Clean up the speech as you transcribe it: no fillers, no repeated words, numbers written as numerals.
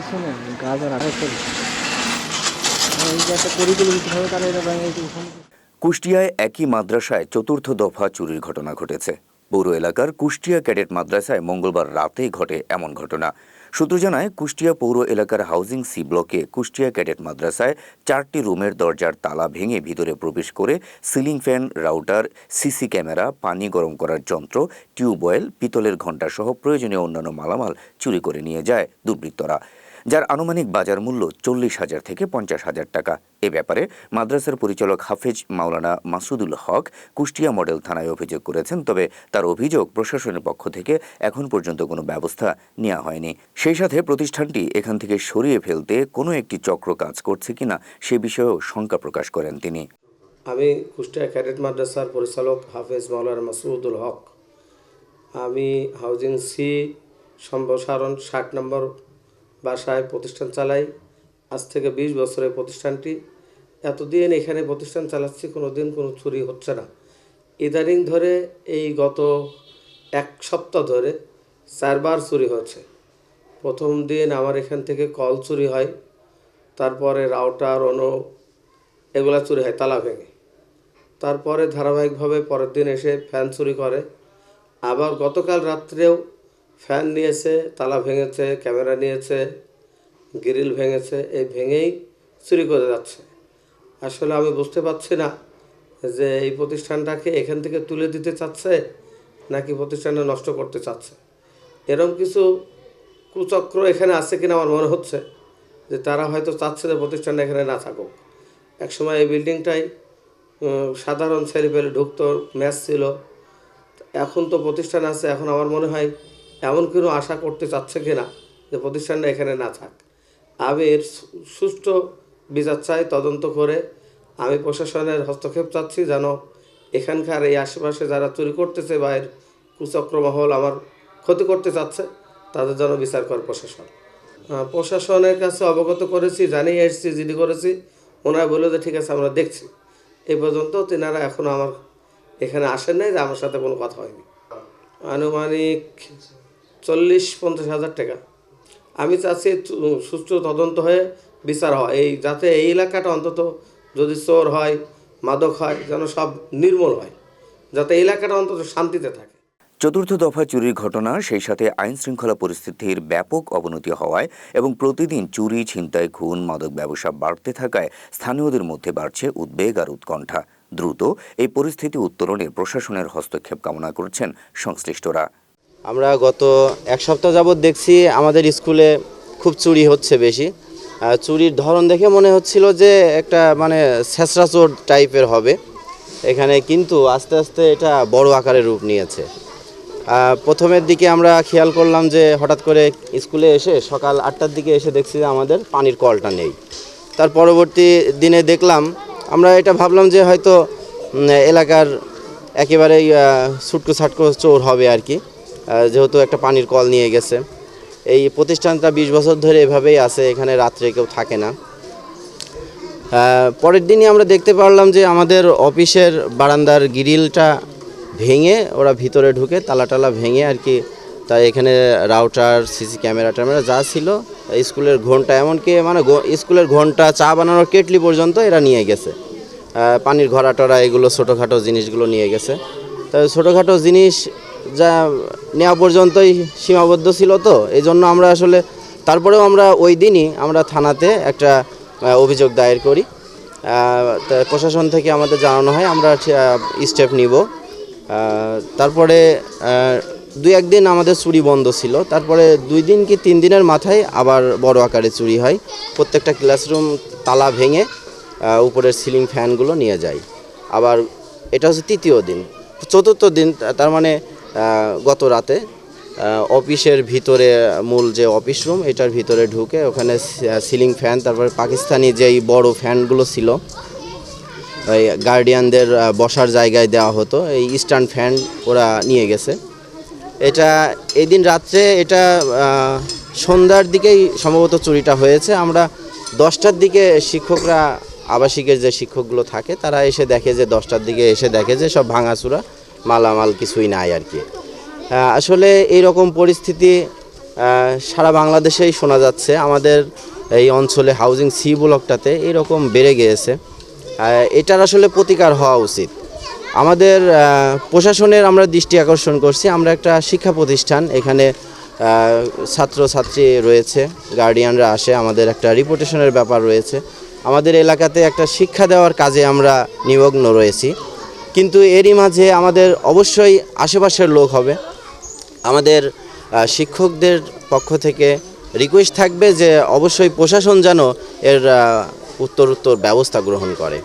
পিছনে গাছ আর আঠাশ করে এই যে একটা পরিকল্পিতভাবে তারা এটা ভেঙে কুষ্টিয়ায় একই মাদ্রাসায় চতুর্থ দফা চুরির ঘটনা ঘটেছে। পৌর এলাকার কুষ্টিয়া ক্যাডেট মাদ্রাসায় মঙ্গলবার রাতেই ঘটে এমন ঘটনা। সূত্র জানায়, কুষ্টিয়া পৌর এলাকার হাউজিং সি ব্লকে কুষ্টিয়া ক্যাডেট মাদ্রাসায় 4টি রুমের দরজার তালা ভেঙে ভিতরে প্রবেশ করে ceiling fan, router, CC camera, পানি গরম করার যন্ত্র, টিউবওয়েল, পিতলের ঘণ্টা সহ প্রয়োজনীয় অন্যান্য মালামাল চুরি করে নিয়ে যায় দুর্বৃত্তরা, যার আনুমানিক বাজার মূল্য 40,000 থেকে 50,000 টাকা। এ ব্যাপারে মাদ্রাসার পরিচালক হাফেজ মাওলানা মাসুদুল হক কুষ্টিয়া মডেল থানায় অভিযোগ করেছেন। তবে তার অভিযোগ, প্রশাসনের পক্ষ থেকে এখন পর্যন্ত কোনো ব্যবস্থা নেওয়া হয়নি। সেই সাথে প্রতিষ্ঠানটি এখান থেকে সরিয়ে ফেলতে কোনো একটি চক্র কাজ করছে কিনা সে বিষয়েও শঙ্কা প্রকাশ করেন তিনি। আমি কুষ্টিয়া ক্যাডেট মাদ্রাসার পরিচালক হাফেজ মাওলানা মাসুদুল হক। আমি হাউজিং সি সম্প্রসারণ 60 নম্বর বাসায় প্রতিষ্ঠান চালাই। আজ থেকে 20 বছরের প্রতিষ্ঠানটি। এতদিন এখানে প্রতিষ্ঠান চালাচ্ছি, কোনো দিন কোনো চুরি হচ্ছে না। ইদানিং ধরে এই গত 1 সপ্তাহ ধরে 4 বার চুরি হচ্ছে। প্রথম দিন আমার এখান থেকে কল চুরি হয়, তারপরে রাউটার, এগুলা চুরি হয় তালা ভেঙে। তারপরে ধারাবাহিকভাবে পরের দিন এসে ফ্যান চুরি করে। আবার গতকাল রাত্রেও ফ্যান নিয়েছে, তালা ভেঙেছে, ক্যামেরা নিয়েছে, গ্রিল ভেঙেছে। এই ভেঙেই চুরি করে যাচ্ছে। আসলে আমি বুঝতে পারছি না যে এই প্রতিষ্ঠানটাকে এখান থেকে তুলে দিতে চাচ্ছে নাকি প্রতিষ্ঠানটা নষ্ট করতে চাচ্ছে। এরকম কিছু কুচক্র এখানে আছে কিনা আমার মনে হচ্ছে যে তারা হয়তো চাচ্ছে যে প্রতিষ্ঠানটা এখানে না থাকুক। একসময় এই বিল্ডিংটাই সাধারণ ছেলেপেলে ঢুকতো, ম্যাচ ছিল। এখন তো প্রতিষ্ঠান আছে, এখন আমার মনে হয় এমন কোনো আশা করতে চাচ্ছে কিনা যে প্রতিষ্ঠানটা এখানে না থাক। আমি এর সুষ্ঠু বিচার চাই, তদন্ত করে আমি প্রশাসনের হস্তক্ষেপ চাচ্ছি, যেন এখানকার এই আশেপাশে যারা চুরি করতেছে বা এর কুচক্র মহল আমার ক্ষতি করতে চাচ্ছে, তাদের যেন বিচার করে প্রশাসন। প্রশাসনের কাছে অবগত করেছি, জানিয়ে এসেছি, জিডি করেছি। ওনারা বললো যে ঠিক আছে, আমরা দেখছি। এই পর্যন্ত তেনারা এখনও আমার এখানে আসেন নাই, যে আমার সাথে কোনো কথা হয়নি। আনুমানিক 40-50 হাজার টাকা। আমি চাচ্ছি সুষ্ঠু তদন্ত হয়ে বিচার হয়, যাতে এই এলাকাটা অন্তত যদি চোর হয়, মাদক হয়, যেন সব নির্মূল হয়, যাতে এই এলাকাটা অন্তত শান্তিতে থাকে। চতুর্থ দফা চুরির ঘটনা, সেই সাথে আইন শৃঙ্খলা পরিস্থিতির ব্যাপক অবনতি হওয়ায় এবং প্রতিদিন চুরি, ছিনতাই, খুন, মাদক ব্যবসা বাড়তে থাকায় স্থানীয়দের মধ্যে বাড়ছে উদ্বেগ আর উৎকণ্ঠা। দ্রুত এই পরিস্থিতি উত্তরণে প্রশাসনের হস্তক্ষেপ কামনা করছেন সংশ্লিষ্টরা। আমরা গত 1 সপ্তাহ যাবৎ দেখছি আমাদের স্কুলে খুব চুরি হচ্ছে বেশি। চুরির ধরন দেখে মনে হচ্ছিল যে একটা ছেঁচড়া চোর টাইপের হবে এখানে, কিন্তু আস্তে আস্তে এটা বড় আকারের রূপ নিয়েছে। প্রথমের দিকে আমরা খেয়াল করলাম যে হঠাৎ করে স্কুলে এসে সকাল 8টার দিকে এসে দেখছি যে আমাদের পানির কলটা নেই। তার পরবর্তী দিনে দেখলাম, আমরা এটা ভাবলাম যে হয়তো এলাকার একেবারেই ছুটকো ছাটকো চোর হবে আর কি, যেহেতু একটা পানির কল নিয়ে গেছে। এই প্রতিষ্ঠানটা 20 বছর ধরে এভাবেই আছে, এখানে রাত্রে কেউ থাকে না। পরের দিনই আমরা দেখতে পারলাম যে আমাদের অফিসের বারান্দার গ্রিলটা ভেঙে ওরা ভিতরে ঢুকে তালা ভেঙে আর কি, তাই এখানে রাউটার, সিসি ক্যামেরা যা ছিল, স্কুলের ঘন্টা, এমনকি স্কুলের ঘন্টা, চা বানানোর কেটলি পর্যন্ত এরা নিয়ে গেছে। পানির ঘড়া টরা, এগুলো ছোটোখাটো জিনিসগুলো নিয়ে গেছে। তাই ছোটোখাটো জিনিস যা নেওয়া পর্যন্তই সীমাবদ্ধ ছিল, তো এই জন্য আমরা আসলে তারপরেও আমরা ওই দিনই আমরা থানাতে একটা অভিযোগ দায়ের করি। প্রশাসন থেকে আমাদের জানানো হয় আমরা স্টেপ নিব। তারপরে 2-1 দিন আমাদের চুরি বন্ধ ছিল। তারপরে 2 দিন কি 3 দিনের মাথায় আবার বড় আকারে চুরি হয়। প্রত্যেকটা ক্লাসরুম তালা ভেঙে উপরের সিলিং ফ্যানগুলো নিয়ে যায়। আবার এটা হচ্ছে 3য় দিন। 4র্থ দিন, তার মানে গত রাতে অফিসের ভিতরে, মূল যে অফিস রুম, এটার ভিতরে ঢুকে ওখানে সিলিং ফ্যান, তারপরে পাকিস্তানি যেই বড় ফ্যানগুলো ছিল, ওই গার্ডিয়ানদের বসার জায়গায় দেওয়া হতো, এই স্ট্যান্ড ফ্যান ওরা নিয়ে গেছে। এটা এই দিন রাত্রে, এটা সন্ধ্যার দিকেই সম্ভবত চুরিটা হয়েছে। আমরা 10টার দিকে শিক্ষকরা, আবাসিকের যে শিক্ষকগুলো থাকে, তারা এসে দেখে যে 10টার দিকে এসে দেখে যে সব ভাঙাচুরা, মালামাল কিছুই নাই আর কি। আসলে এই রকম পরিস্থিতি সারা বাংলাদেশেই শোনা যাচ্ছে। আমাদের এই অঞ্চলে হাউজিং সি ব্লকটাতে এরকম বেড়ে গিয়েছে। এটার আসলে প্রতিকার হওয়া উচিত। আমাদের প্রশাসনের আমরা দৃষ্টি আকর্ষণ করছি। আমরা একটা শিক্ষা প্রতিষ্ঠান, এখানে ছাত্রছাত্রী রয়েছে, গার্ডিয়ানরা আসে, আমাদের একটা রিপোর্টেশনের ব্যাপার রয়েছে। আমাদের এলাকাতে একটা শিক্ষা দেওয়ার কাজে আমরা নিমগ্ন রয়েছি। কিন্তু এরই মাঝে আমাদের অবশ্যই আশেপাশের লোক হবে। আমাদের শিক্ষকদের পক্ষ থেকে রিকোয়েস্ট থাকবে যে অবশ্যই প্রশাসন যেন এর উত্তরোত্তর ব্যবস্থা গ্রহণ করে।